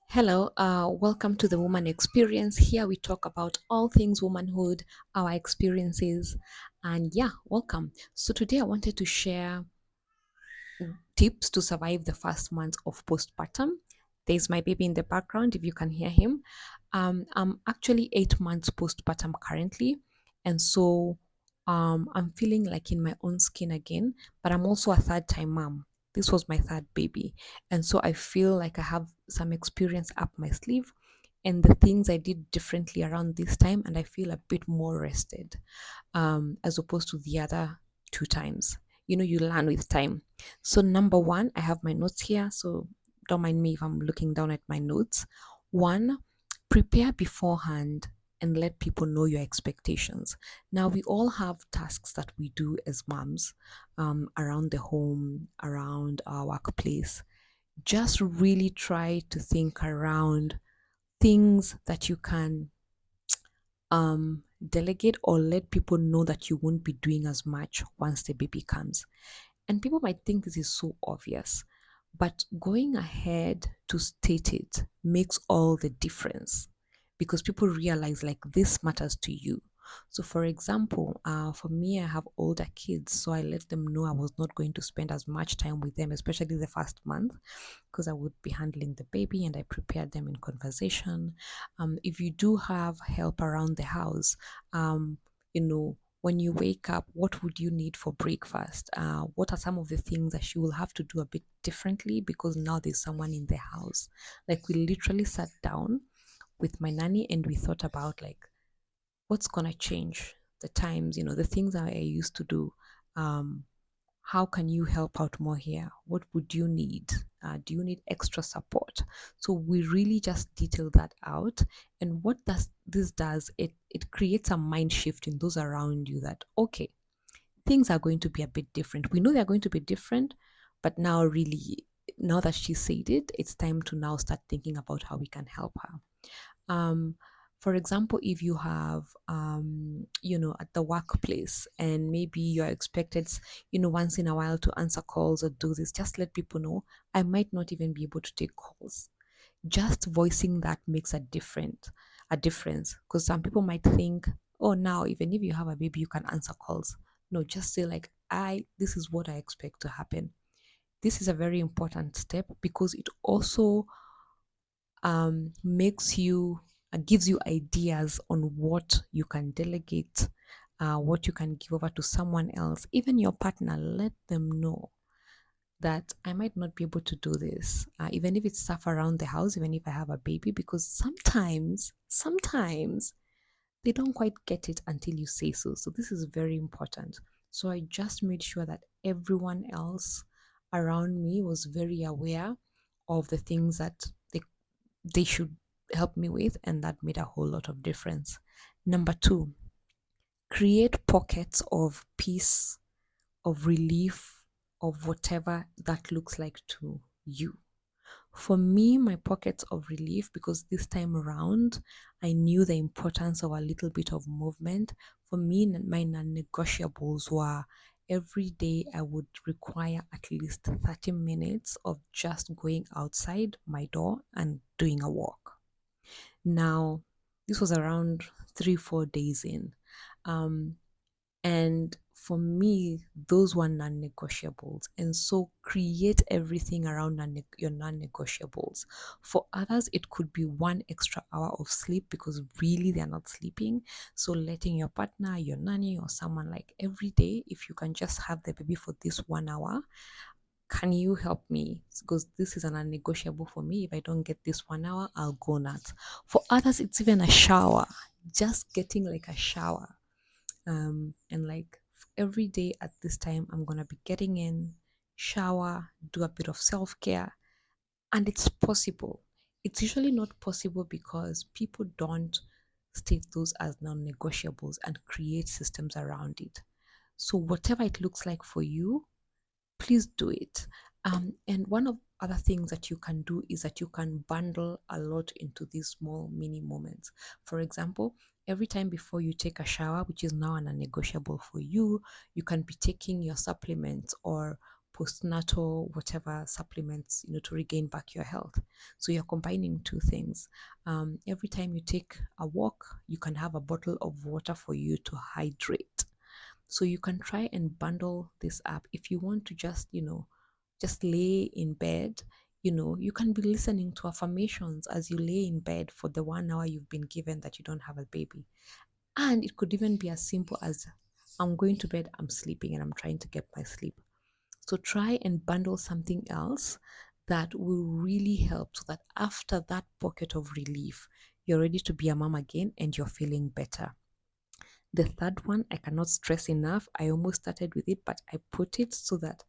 Hello, welcome to the Woman Experience. Here we talk about all things womanhood, our experiences, and yeah, welcome. So, today I wanted to share tips to survive the first month of postpartum. There's my baby in the background, if you can hear him. I'm actually 8 months postpartum currently, and so I'm feeling like in my own skin again, but I'm also a third time mom. This was my third baby, and so I feel like I have some experience up my sleeve and the things I did differently around this time, and I feel a bit more rested as opposed to the other two times. You learn with time. So, number one, I have my notes here. So, don't mind me if I'm looking down at my notes. One, prepare beforehand and let people know your expectations. Now, we all have tasks that we do as moms around the home, around our workplace. Just really try to think around things that you can delegate or let people know that you won't be doing as much once the baby comes. And people might think this is so obvious, but going ahead to state it makes all the difference because people realize like this matters to you. So, for example, for me, I have older kids, so I let them know I was not going to spend as much time with them, especially the first month, because I would be handling the baby and I prepared them in conversation. If you do have help around the house, when you wake up, what would you need for breakfast? What are some of the things that you will have to do a bit differently because now there's someone in the house? Like, we literally sat down with my nanny and we thought about like what's gonna change, the times, the things that I used to do. Um, how can you help out more here? What would you need? Do you need extra support? So we really just detail that out. And what does this does, it creates a mind shift in those around you that okay, things are going to be a bit different. We know they're going to be different, but now really, now that she said it, it's time to now start thinking about how we can help her. um, for example, if you have, at the workplace and maybe you're expected, once in a while to answer calls or do this, just let people know I might not even be able to take calls. Just voicing that makes a difference because some people might think, oh, now even if you have a baby, you can answer calls. No, just say like, this is what I expect to happen. This is a very important step because it also makes you gives you ideas on what you can delegate, what you can give over to someone else, even your partner. Let them know that I might not be able to do this, even if it's stuff around the house, even if I have a baby, because sometimes they don't quite get it until you say so. So this is very important. So I just made sure that everyone else around me was very aware of the things that they should help me with, and that made a whole lot of difference. Number two, create pockets of peace, of relief, of whatever that looks like to you. For me, my pockets of relief, because this time around, I knew the importance of a little bit of movement. For me, my non negotiables were every day I would require at least 30 minutes of just going outside my door and doing a walk. Now, this was around 3, 4 days in. Um, and for me, those were non negotiables. And so create everything around your non negotiables. For others, it could be 1 extra hour of sleep because really they're not sleeping. So letting your partner, your nanny, or someone like every day, if you can just have the baby for this 1 hour, can you help me? Because this is an unnegotiable for me. If I don't get this 1 hour, I'll go nuts. For others, it's even a shower, just getting like a shower. And like every day at this time, I'm going to be getting in, shower, do a bit of self care, and it's possible. It's usually not possible because people don't state those as non negotiables and create systems around it. So, whatever it looks like for you, please do it. And one of other things that you can do is that you can bundle a lot into these small mini moments. For example, every time before you take a shower, which is now a non-negotiable for you, you can be taking your supplements or postnatal whatever supplements, to regain back your health. So you're combining two things. Every time you take a walk, you can have a bottle of water for you to hydrate. So you can try and bundle this up if you want to just lay in bed. You can be listening to affirmations as you lay in bed for the 1 hour you've been given that you don't have a baby. And it could even be as simple as, I'm going to bed, I'm sleeping, and I'm trying to get my sleep. So try and bundle something else that will really help so that after that pocket of relief, you're ready to be a mom again and you're feeling better. The third one, I cannot stress enough. I almost started with it, but I put it so that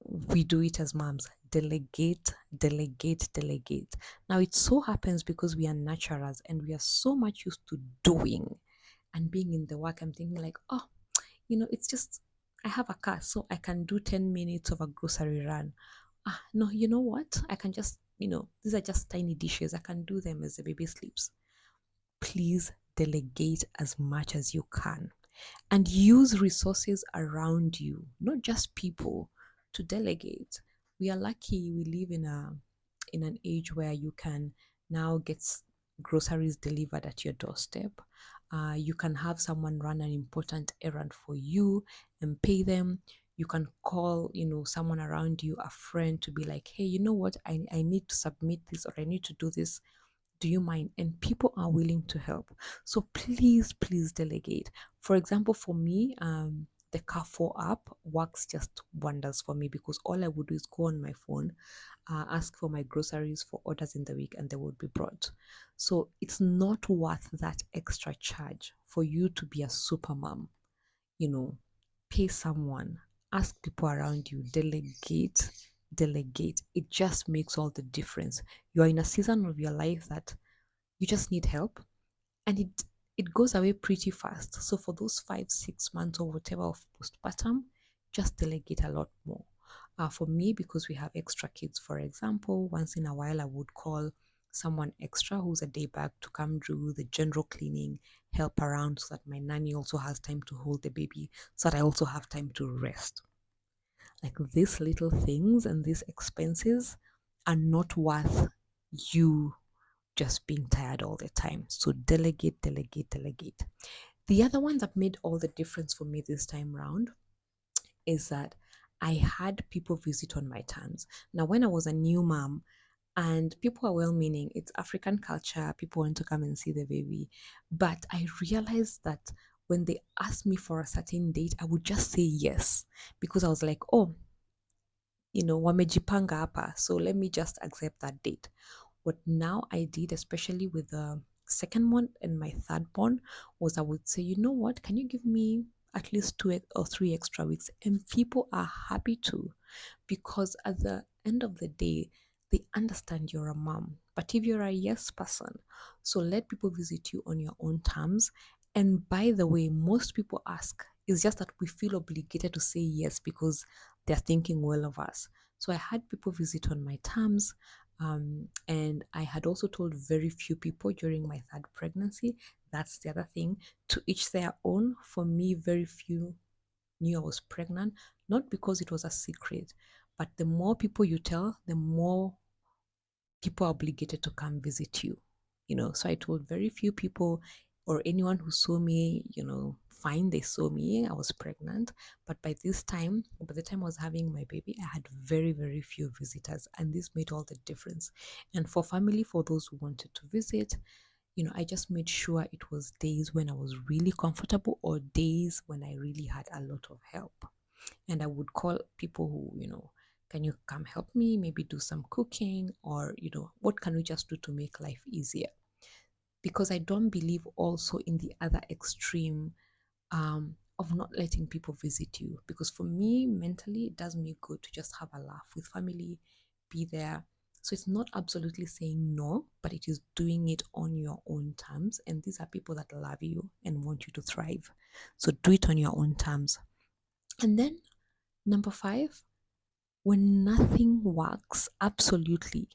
we do it as moms. Delegate, delegate, delegate. Now, it so happens because we are naturals and we are so much used to doing and being in the work. I'm thinking, like, oh, it's just, I have a car, so I can do 10 minutes of a grocery run. No, you know what? I can just, these are just tiny dishes. I can do them as the baby sleeps. Please delegate as much as you can and use resources around you, not just people, to delegate. We are lucky we live in an age where you can now get groceries delivered at your doorstep. You can have someone run an important errand for you and pay them. You can call, someone around you, a friend, to be like, hey, you know what? I need to submit this, or I need to do this. Do you mind? And people are willing to help. So please, please delegate. For example, for me, the Carrefour app works just wonders for me because all I would do is go on my phone, ask for my groceries for orders in the week, and they would be brought. So it's not worth that extra charge for you to be a super mom. You know, pay someone, ask people around you, delegate, delegate. It just makes all the difference. You are in a season of your life that you just need help, and it goes away pretty fast. So for those 5 6 months or whatever of postpartum, just delegate a lot more. For me, because we have extra kids, for example, once in a while I would call someone extra who's a day back to come do the general cleaning, help around, so that my nanny also has time to hold the baby, so that I also have time to rest. Like, these little things and these expenses are not worth you just being tired all the time. So delegate, delegate, delegate. The other one that made all the difference for me this time round is that I had people visit on my terms. Now, when I was a new mom, and people are well meaning, it's African culture, people want to come and see the baby. But I realized that when they asked me for a certain date, I would just say yes, because I was like, oh, wamejipanga hapa, so let me just accept that date. What now I did, especially with the second one and my third one, was I would say, you know what, can you give me at least or 3 extra weeks? And people are happy to, because at the end of the day, they understand you're a mom. But if you're a yes person, so let people visit you on your own terms. And by the way, most people ask. It's just that we feel obligated to say yes because they're thinking well of us. So I had people visit on my terms. And I had also told very few people during my third pregnancy. That's the other thing. To each their own. For me, very few knew I was pregnant, not because it was a secret, but the more people you tell, the more people are obligated to come visit you. So I told very few people, or anyone who saw me, fine, they saw me, I was pregnant. But by the time I was having my baby, I had very, very few visitors, and this made all the difference. And for family, for those who wanted to visit, I just made sure it was days when I was really comfortable or days when I really had a lot of help. And I would call people who, can you come help me, maybe do some cooking, or, what can we just do to make life easier? Because I don't believe also in the other extreme, of not letting people visit you. Because for me, mentally, it does me good to just have a laugh with family, be there. So it's not absolutely saying no, but it is doing it on your own terms. And these are people that love you and want you to thrive. So do it on your own terms. And then number 5, when nothing works, absolutely,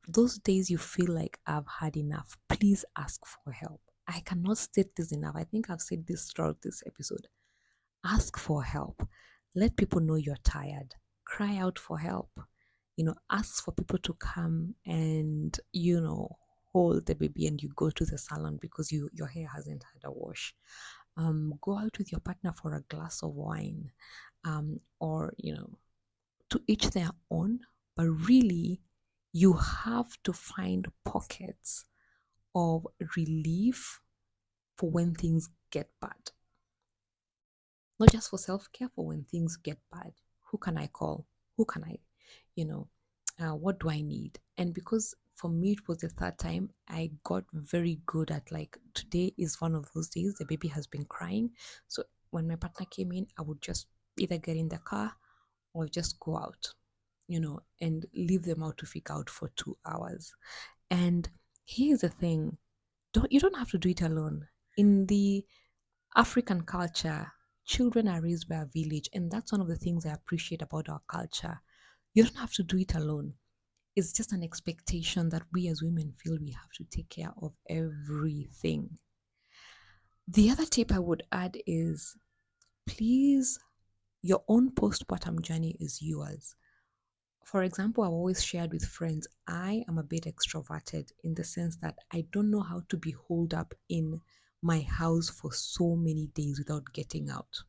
those days you feel like I've had enough, please ask for help. I cannot state this enough. I think I've said this throughout this episode. Ask for help. Let people know you're tired. Cry out for help. Ask for people to come and, hold the baby, and you go to the salon because your hair hasn't had a wash. Go out with your partner for a glass of wine, or to each their own. But really, you have to find pockets of relief for when things get bad. Not just for self care, for when things get bad. Who can I call? Who can I, you know, what do I need? And because for me, it was the third time, I got very good at, like, today is one of those days the baby has been crying. So when my partner came in, I would just either get in the car or just go out, and leave them out to figure out for 2 hours. And here's the thing, you don't have to do it alone. In the African culture, children are raised by a village, and that's one of the things I appreciate about our culture. You don't have to do it alone. It's just an expectation that we as women feel we have to take care of everything. The other tip I would add is, please, your own postpartum journey is yours. For example, I've always shared with friends, I am a bit extroverted in the sense that I don't know how to be holed up in my house for so many days without getting out.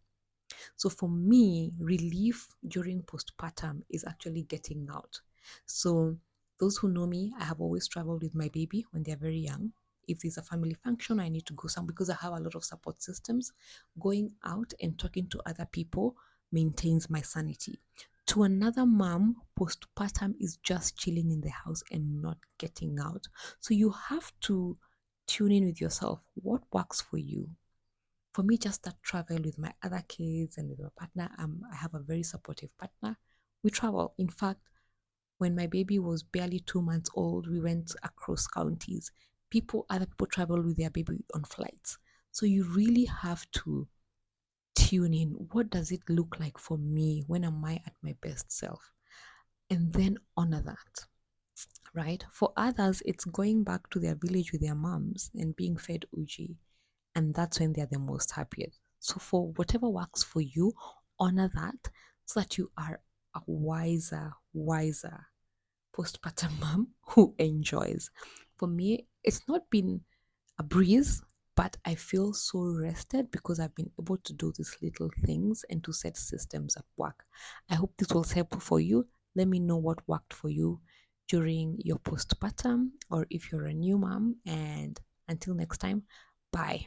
So for me, relief during postpartum is actually getting out. So those who know me, I have always traveled with my baby when they're very young. If there's a family function, I need to go some because I have a lot of support systems. Going out and talking to other people maintains my sanity. To another mom, postpartum is just chilling in the house and not getting out. So you have to tune in with yourself. What works for you? For me, just that travel with my other kids and with my partner, I have a very supportive partner. We travel. In fact, when my baby was barely 2 months old, we went across counties. Other people travel with their baby on flights. So you really have to tune in. What does it look like for me? When am I at my best self? And then honor that, right? For others, it's going back to their village with their moms and being fed uji, and that's when they're the most happiest. So for whatever works for you, honor that so that you are a wiser postpartum mom who enjoys. For me, it's not been a breeze, but I feel so rested because I've been able to do these little things and to set systems at work. I hope this was helpful for you. Let me know what worked for you during your postpartum or if you're a new mom. And until next time, bye.